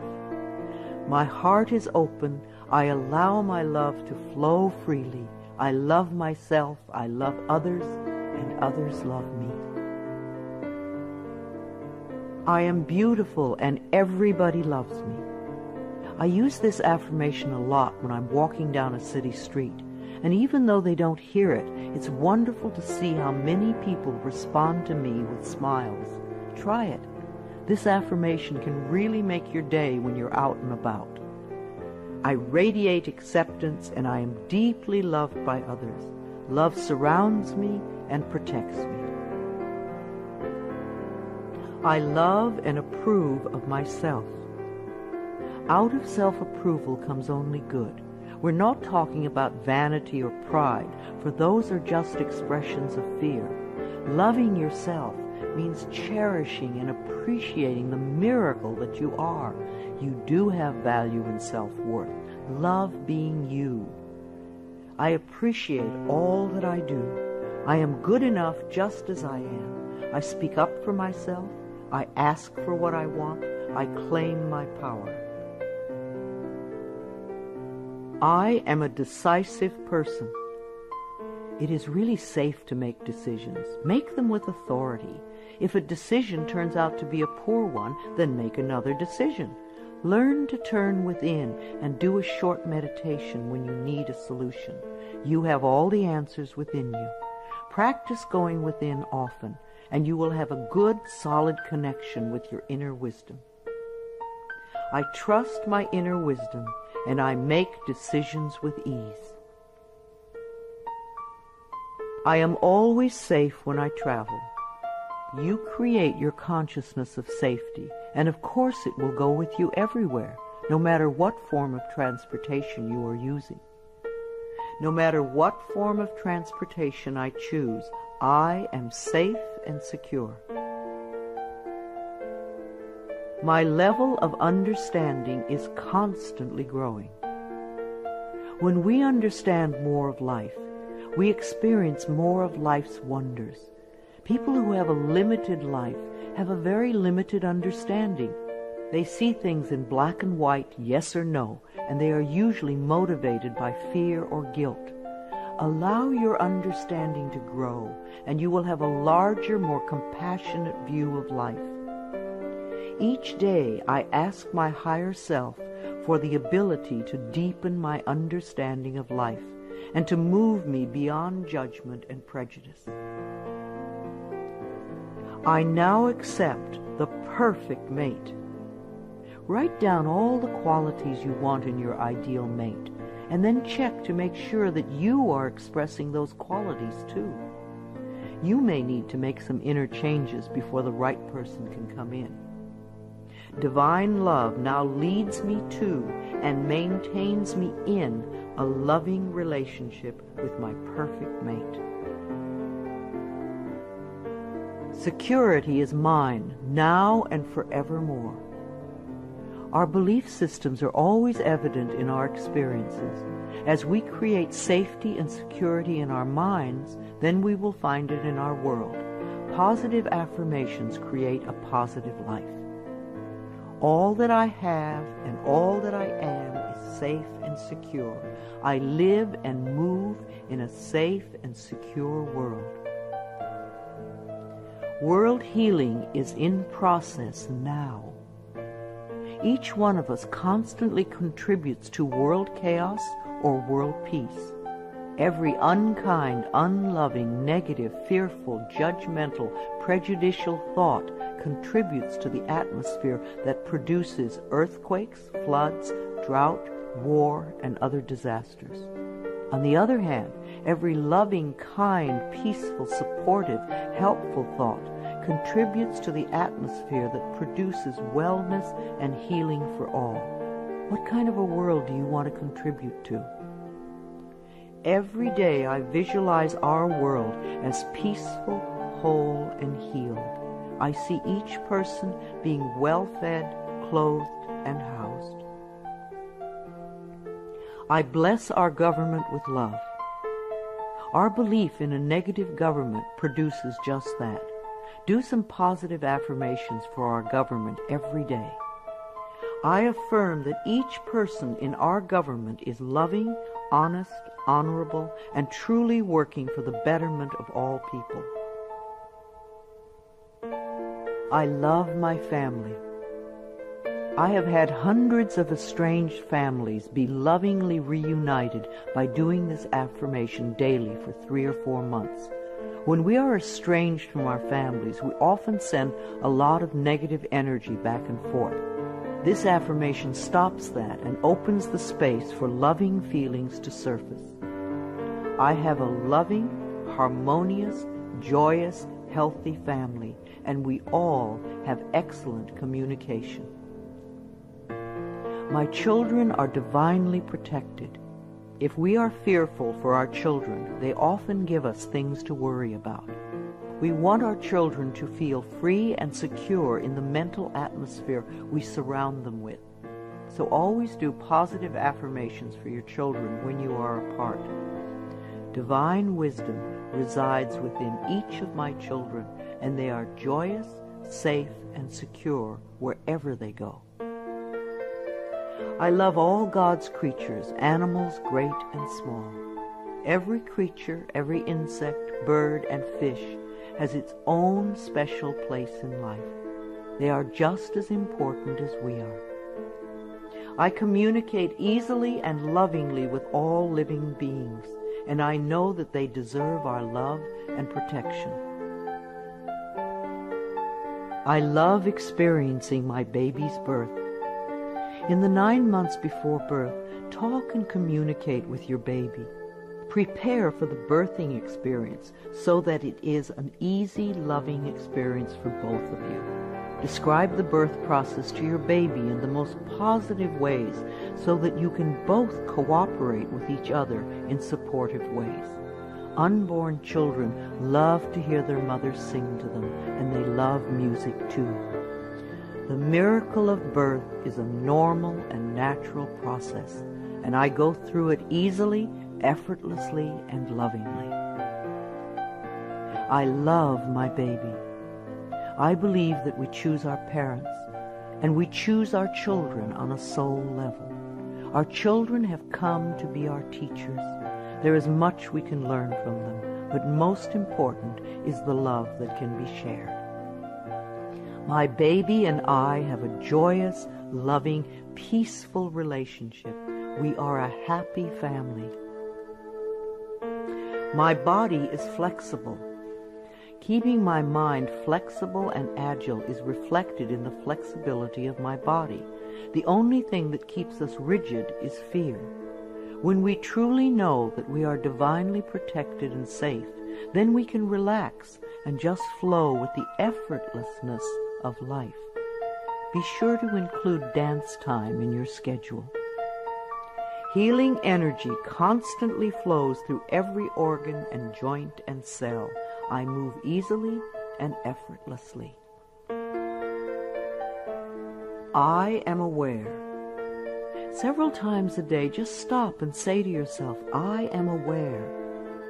My heart is open. I allow my love to flow freely. I love myself, I love others, and others love me. I am beautiful and everybody loves me. I use this affirmation a lot when I'm walking down a city street, and even though they don't hear it, it's wonderful to see how many people respond to me with smiles. Try it. This affirmation can really make your day when you're out and about. I radiate acceptance and I am deeply loved by others. Love surrounds me and protects me. I love and approve of myself. Out of self-approval comes only good. We're not talking about vanity or pride, for those are just expressions of fear. Loving yourself means cherishing and appreciating the miracle that you are. You do have value and self-worth. Love being you. I appreciate all that I do. I am good enough just as I am. I speak up for myself. I ask for what I want. I claim my power. I am a decisive person. It is really safe to make decisions. Make them with authority. If a decision turns out to be a poor one, then make another decision. Learn to turn within and do a short meditation when you need a solution. You have all the answers within you. Practice going within often, and you will have a good, solid connection with your inner wisdom. I trust my inner wisdom, and I make decisions with ease. I am always safe when I travel. You create your consciousness of safety, and of course it will go with you everywhere, no matter what form of transportation you are using. No matter what form of transportation I choose, I am safe and secure. My level of understanding is constantly growing. When we understand more of life, we experience more of life's wonders. People who have a limited life have a very limited understanding. They see things in black and white, yes or no, and they are usually motivated by fear or guilt. Allow your understanding to grow, and you will have a larger, more compassionate view of life. Each day I ask my higher self for the ability to deepen my understanding of life and to move me beyond judgment and prejudice. I now accept the perfect mate. Write down all the qualities you want in your ideal mate, and then check to make sure that you are expressing those qualities too. You may need to make some inner changes before the right person can come in. Divine love now leads me to and maintains me in a loving relationship with my perfect mate. Security is mine, now and forevermore. Our belief systems are always evident in our experiences. As we create safety and security in our minds, then we will find it in our world. Positive affirmations create a positive life. All that I have and all that I am is safe and secure. I live and move in a safe and secure world. World healing is in process now. Each one of us constantly contributes to world chaos or world peace. Every unkind, unloving, negative, fearful, judgmental, prejudicial thought contributes to the atmosphere that produces earthquakes, floods, drought, war, and other disasters. On the other hand, every loving, kind, peaceful, supportive, helpful thought contributes to the atmosphere that produces wellness and healing for all. What kind of a world do you want to contribute to? Every day I visualize our world as peaceful, whole, and healed. I see each person being well-fed, clothed, and housed. I bless our government with love. Our belief in a negative government produces just that. Do some positive affirmations for our government every day. I affirm that each person in our government is loving, honest, honorable, and truly working for the betterment of all people. I love my family. I have had hundreds of estranged families be lovingly reunited by doing this affirmation daily for 3 or 4 months. When we are estranged from our families, we often send a lot of negative energy back and forth. This affirmation stops that and opens the space for loving feelings to surface. I have a loving, harmonious, joyous, healthy family, and we all have excellent communication. My children are divinely protected. If we are fearful for our children, they often give us things to worry about. We want our children to feel free and secure in the mental atmosphere we surround them with. So always do positive affirmations for your children when you are apart. Divine wisdom resides within each of my children, and they are joyous, safe, and secure wherever they go. I love all God's creatures, animals great and small. Every creature, every insect, bird, and fish has its own special place in life. They are just as important as we are. I communicate easily and lovingly with all living beings, and I know that they deserve our love and protection. I love experiencing my baby's birth. In the 9 months before birth, talk and communicate with your baby. Prepare for the birthing experience so that it is an easy, loving experience for both of you. Describe the birth process to your baby in the most positive ways so that you can both cooperate with each other in supportive ways. Unborn children love to hear their mothers sing to them, and they love music too. The miracle of birth is a normal and natural process, and I go through it easily, effortlessly, and lovingly. I love my baby. I believe that we choose our parents, and we choose our children on a soul level. Our children have come to be our teachers. There is much we can learn from them, but most important is the love that can be shared. My baby and I have a joyous, loving, peaceful relationship. We are a happy family. My body is flexible. Keeping my mind flexible and agile is reflected in the flexibility of my body. The only thing that keeps us rigid is fear. When we truly know that we are divinely protected and safe, then we can relax and just flow with the effortlessness of life. Be sure to include dance time in your schedule. Healing energy constantly flows through every organ and joint and cell. I move easily and effortlessly. I am aware. Several times a day, just stop and say to yourself, I am aware.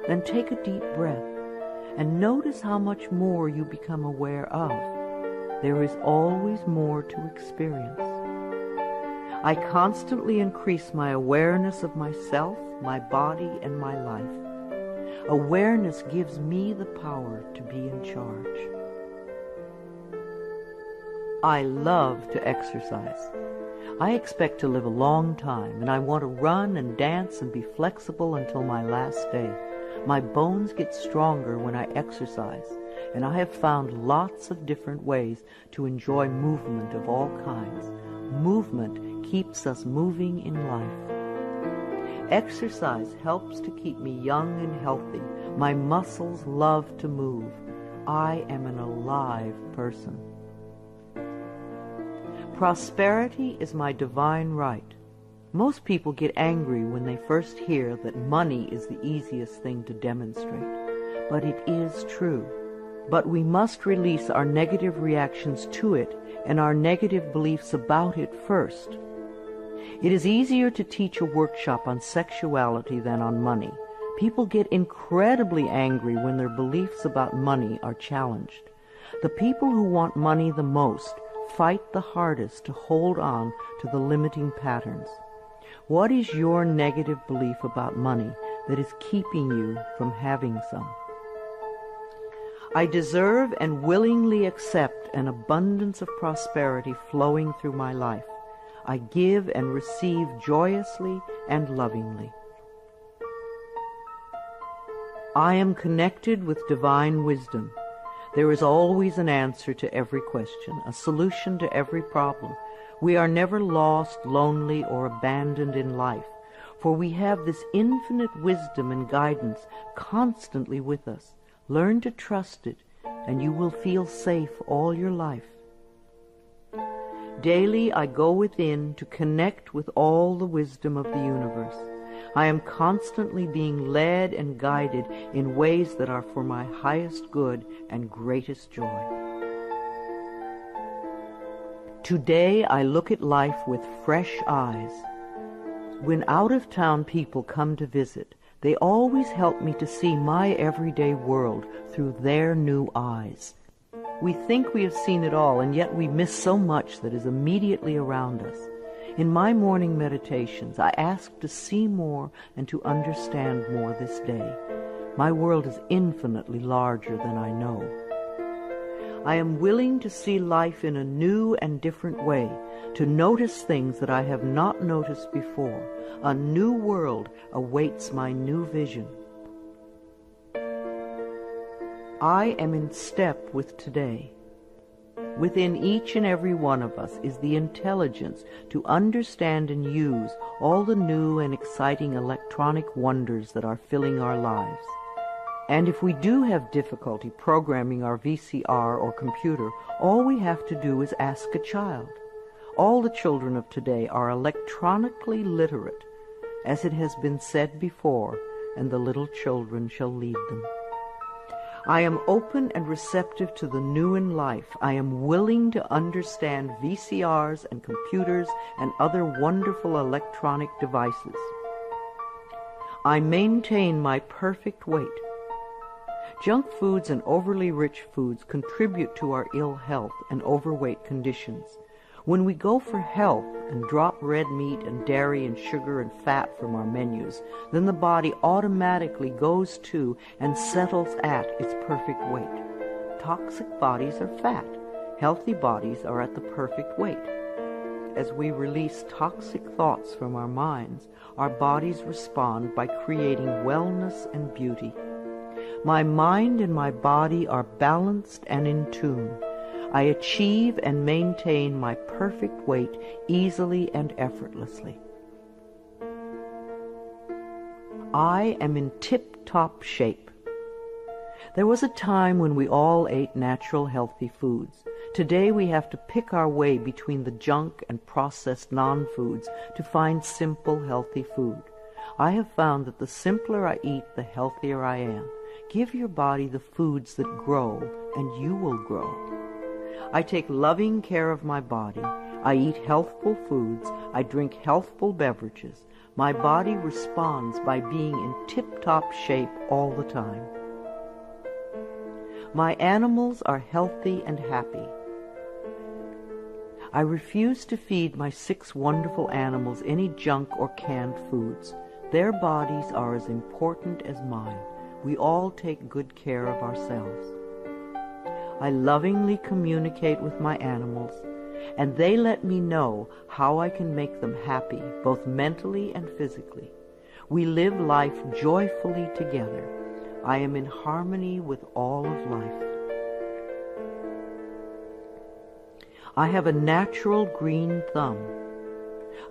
Then take a deep breath and notice how much more you become aware of. There is always more to experience. I constantly increase my awareness of myself, my body, and my life. Awareness gives me the power to be in charge. I love to exercise. I expect to live a long time, and I want to run and dance and be flexible until my last day. My bones get stronger when I exercise, and I have found lots of different ways to enjoy movement of all kinds. Movement keeps us moving in life. Exercise helps to keep me young and healthy. My muscles love to move. I am an alive person. Prosperity is my divine right. Most people get angry when they first hear that money is the easiest thing to demonstrate. But it is true. But we must release our negative reactions to it and our negative beliefs about it first. It is easier to teach a workshop on sexuality than on money. People get incredibly angry when their beliefs about money are challenged. The people who want money the most fight the hardest to hold on to the limiting patterns. What is your negative belief about money that is keeping you from having some? I deserve and willingly accept an abundance of prosperity flowing through my life. I give and receive joyously and lovingly. I am connected with divine wisdom. There is always an answer to every question, a solution to every problem. We are never lost, lonely, or abandoned in life, for we have this infinite wisdom and guidance constantly with us. Learn to trust it, and you will feel safe all your life. Daily I go within to connect with all the wisdom of the universe. I am constantly being led and guided in ways that are for my highest good and greatest joy. Today I look at life with fresh eyes. When out-of-town people come to visit, they always help me to see my everyday world through their new eyes. We think we have seen it all, and yet we miss so much that is immediately around us. In my morning meditations, I ask to see more and to understand more this day. My world is infinitely larger than I know. I am willing to see life in a new and different way, to notice things that I have not noticed before. A new world awaits my new vision. I am in step with today. Within each and every one of us is the intelligence to understand and use all the new and exciting electronic wonders that are filling our lives. And if we do have difficulty programming our VCR or computer, all we have to do is ask a child. All the children of today are electronically literate, as it has been said before, and the little children shall lead them. I am open and receptive to the new in life. I am willing to understand VCRs and computers and other wonderful electronic devices. I maintain my perfect weight. Junk foods and overly rich foods contribute to our ill health and overweight conditions. When we go for health and drop red meat and dairy and sugar and fat from our menus, then the body automatically goes to and settles at its perfect weight. Toxic bodies are fat. Healthy bodies are at the perfect weight. As we release toxic thoughts from our minds, our bodies respond by creating wellness and beauty. My mind and my body are balanced and in tune. I achieve and maintain my perfect weight easily and effortlessly. I am in tip-top shape. There was a time when we all ate natural, healthy foods. Today we have to pick our way between the junk and processed non-foods to find simple, healthy food. I have found that the simpler I eat, the healthier I am. Give your body the foods that grow, and you will grow. I take loving care of my body. I eat healthful foods. I drink healthful beverages. My body responds by being in tip-top shape all the time. My animals are healthy and happy. I refuse to feed my 6 wonderful animals any junk or canned foods. Their bodies are as important as mine. We all take good care of ourselves. I lovingly communicate with my animals, and they let me know how I can make them happy, both mentally and physically. We live life joyfully together. I am in harmony with all of life. I have a natural green thumb.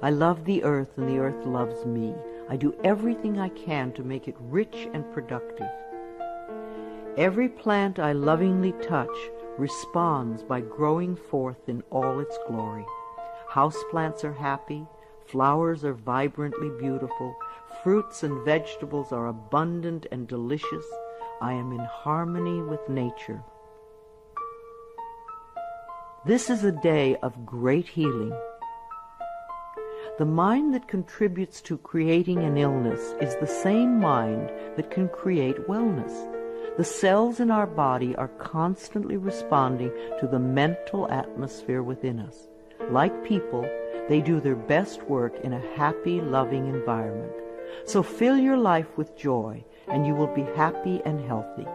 I love the earth, and the earth loves me. I do everything I can to make it rich and productive. Every plant I lovingly touch responds by growing forth in all its glory. Houseplants are happy, flowers are vibrantly beautiful, fruits and vegetables are abundant and delicious. I am in harmony with nature. This is a day of great healing. The mind that contributes to creating an illness is the same mind that can create wellness. The cells in our body are constantly responding to the mental atmosphere within us. Like people, they do their best work in a happy, loving environment. So fill your life with joy, and you will be happy and healthy.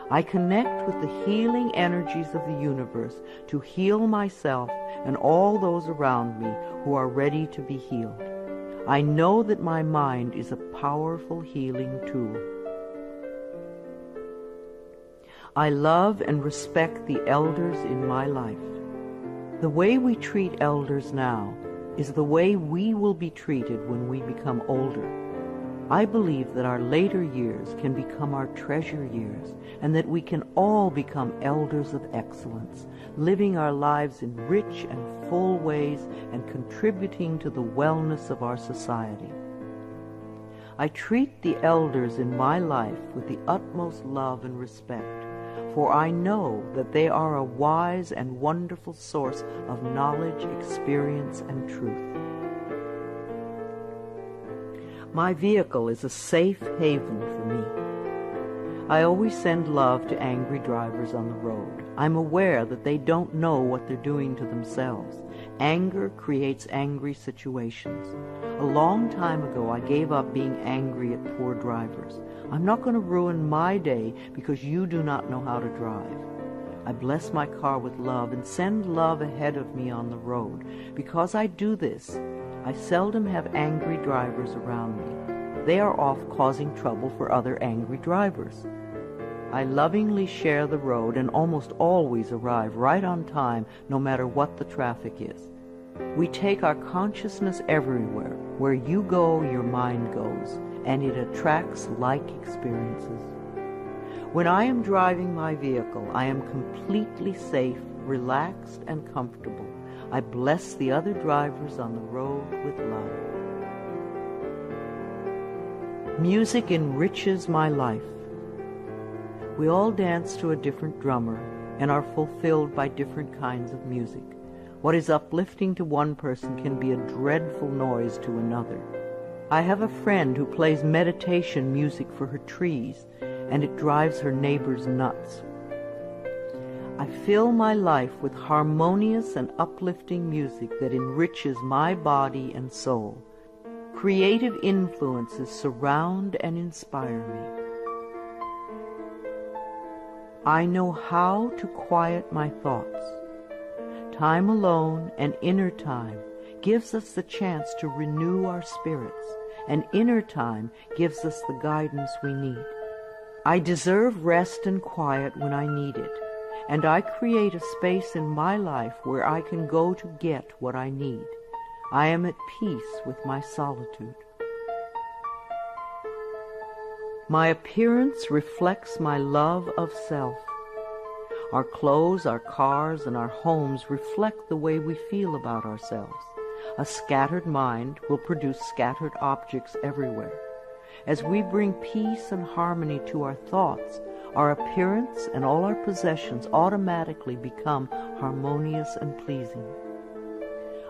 I connect with the healing energies of the universe to heal myself and all those around me who are ready to be healed. I know that my mind is a powerful healing tool. I love and respect the elders in my life. The way we treat elders now is the way we will be treated when we become older. I believe that our later years can become our treasure years, and that we can all become elders of excellence, living our lives in rich and full ways and contributing to the wellness of our society. I treat the elders in my life with the utmost love and respect, for I know that they are a wise and wonderful source of knowledge, experience, and truth. My vehicle is a safe haven for me. I always send love to angry drivers on the road. I'm aware that they don't know what they're doing to themselves. Anger creates angry situations. A long time ago, I gave up being angry at poor drivers. I'm not going to ruin my day because you do not know how to drive. I bless my car with love and send love ahead of me on the road. Because I do this, I seldom have angry drivers around me. They are off causing trouble for other angry drivers. I lovingly share the road and almost always arrive right on time, no matter what the traffic is. We take our consciousness everywhere. Where you go, your mind goes, and it attracts like experiences. When I am driving my vehicle, I am completely safe, relaxed, and comfortable. I bless the other drivers on the road with love. Music enriches my life. We all dance to a different drummer and are fulfilled by different kinds of music. What is uplifting to one person can be a dreadful noise to another. I have a friend who plays meditation music for her trees, and it drives her neighbors nuts. I fill my life with harmonious and uplifting music that enriches my body and soul. Creative influences surround and inspire me. I know how to quiet my thoughts. Time alone and inner time gives us the chance to renew our spirits, and inner time gives us the guidance we need. I deserve rest and quiet when I need it, and I create a space in my life where I can go to get what I need. I am at peace with my solitude. My appearance reflects my love of self. Our clothes, our cars, and our homes reflect the way we feel about ourselves. A scattered mind will produce scattered objects everywhere. As we bring peace and harmony to our thoughts, our appearance and all our possessions automatically become harmonious and pleasing.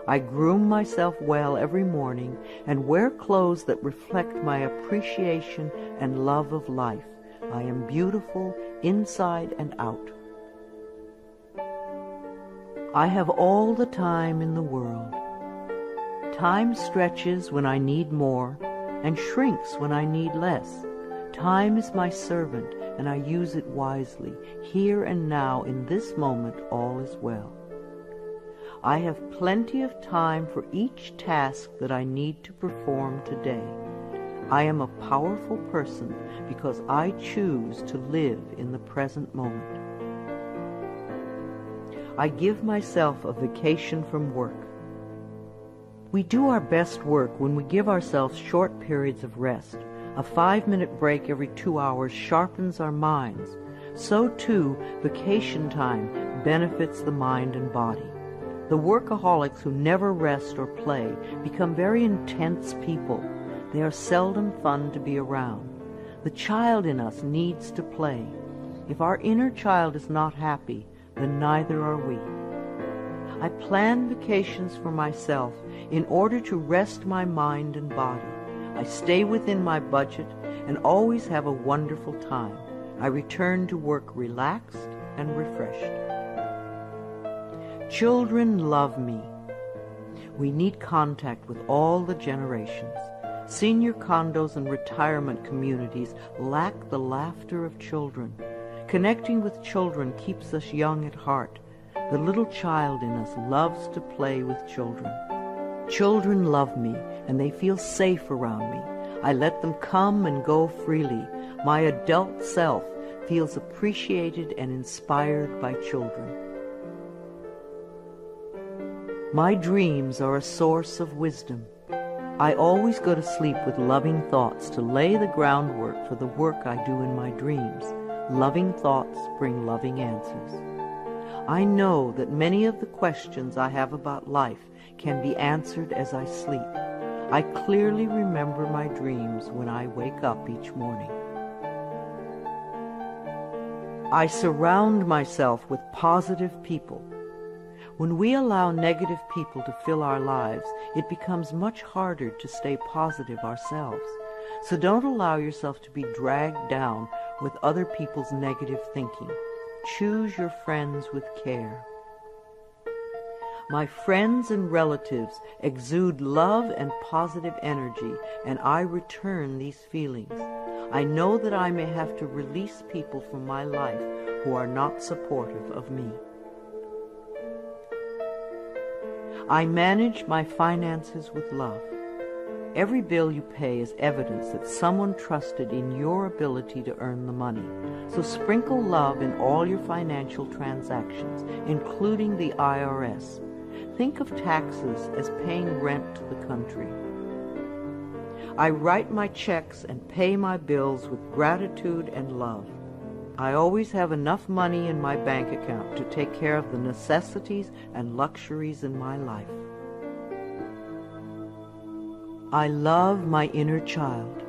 I groom myself well every morning and wear clothes that reflect my appreciation and love of life. I am beautiful inside and out. I have all the time in the world. Time stretches when I need more and shrinks when I need less. Time is my servant, and I use it wisely. Here and now, in this moment, all is well. I have plenty of time for each task that I need to perform today. I am a powerful person because I choose to live in the present moment. I give myself a vacation from work. We do our best work when we give ourselves short periods of rest. A 5-minute break every 2 hours sharpens our minds. So too, vacation time benefits the mind and body. The workaholics who never rest or play become very intense people. They are seldom fun to be around. The child in us needs to play. If our inner child is not happy, then neither are we. I plan vacations for myself in order to rest my mind and body. I stay within my budget and always have a wonderful time. I return to work relaxed and refreshed. Children love me. We need contact with all the generations. Senior condos and retirement communities lack the laughter of children. Connecting with children keeps us young at heart. The little child in us loves to play with children. Children love me, and they feel safe around me. I let them come and go freely. My adult self feels appreciated and inspired by children. My dreams are a source of wisdom. I always go to sleep with loving thoughts to lay the groundwork for the work I do in my dreams. Loving thoughts bring loving answers. I know that many of the questions I have about life can be answered as I sleep. I clearly remember my dreams when I wake up each morning. I surround myself with positive people. When we allow negative people to fill our lives, it becomes much harder to stay positive ourselves. So don't allow yourself to be dragged down with other people's negative thinking. Choose your friends with care. My friends and relatives exude love and positive energy, and I return these feelings. I know that I may have to release people from my life who are not supportive of me. I manage my finances with love. Every bill you pay is evidence that someone trusted in your ability to earn the money. So sprinkle love in all your financial transactions, including the IRS. Think of taxes as paying rent to the country. I write my checks and pay my bills with gratitude and love. I always have enough money in my bank account to take care of the necessities and luxuries in my life. I love my inner child.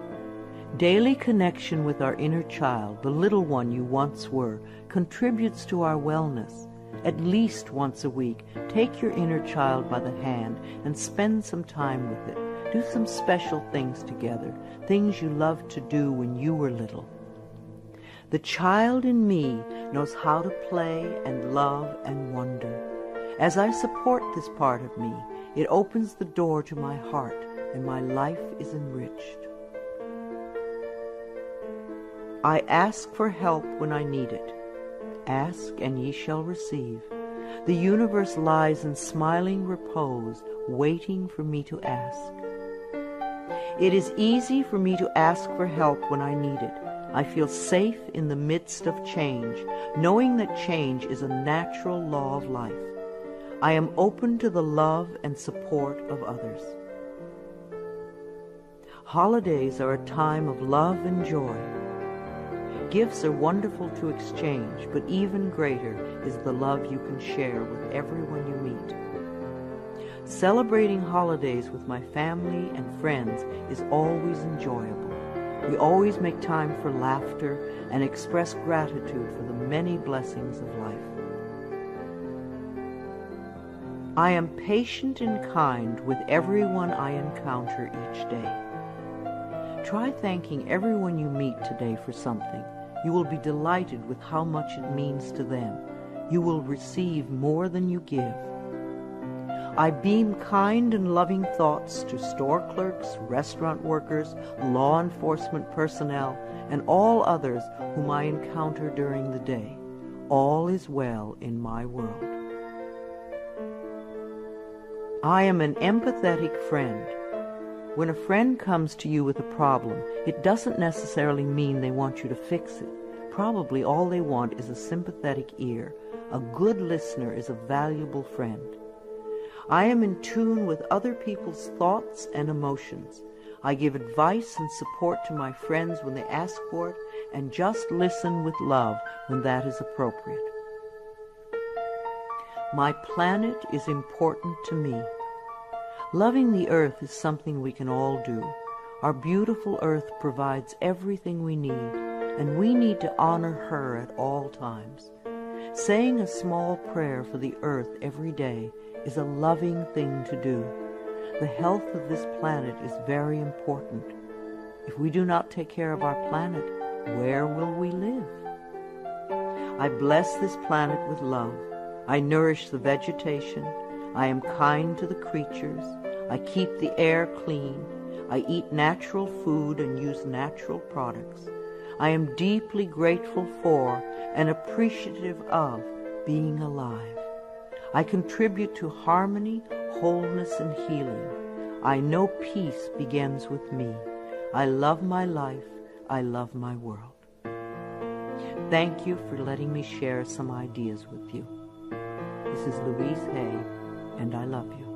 Daily connection with our inner child, the little one you once were, contributes to our wellness. At least once a week, take your inner child by the hand and spend some time with it. Do some special things together, things you loved to do when you were little. The child in me knows how to play and love and wonder. As I support this part of me, it opens the door to my heart, and my life is enriched. I ask for help when I need it. Ask, and ye shall receive. The universe lies in smiling repose, waiting for me to ask. It is easy for me to ask for help when I need it. I feel safe in the midst of change, knowing that change is a natural law of life. I am open to the love and support of others. Holidays are a time of love and joy. Gifts are wonderful to exchange, but even greater is the love you can share with everyone you meet. Celebrating holidays with my family and friends is always enjoyable. We always make time for laughter and express gratitude for the many blessings of life. I am patient and kind with everyone I encounter each day. Try thanking everyone you meet today for something. You will be delighted with how much it means to them. You will receive more than you give. I beam kind and loving thoughts to store clerks, restaurant workers, law enforcement personnel, and all others whom I encounter during the day. All is well in my world. I am an empathetic friend. When a friend comes to you with a problem, it doesn't necessarily mean they want you to fix it. Probably all they want is a sympathetic ear. A good listener is a valuable friend. I am in tune with other people's thoughts and emotions. I give advice and support to my friends when they ask for it, and just listen with love when that is appropriate. My planet is important to me. Loving the earth is something we can all do. Our beautiful earth provides everything we need, and we need to honor her at all times. Saying a small prayer for the earth every day is a loving thing to do. The health of this planet is very important. If we do not take care of our planet, where will we live? I bless this planet with love. I nourish the vegetation. I am kind to the creatures. I keep the air clean. I eat natural food and use natural products. I am deeply grateful for and appreciative of being alive. I contribute to harmony, wholeness, and healing. I know peace begins with me. I love my life. I love my world. Thank you for letting me share some ideas with you. This is Louise Hay, and I love you.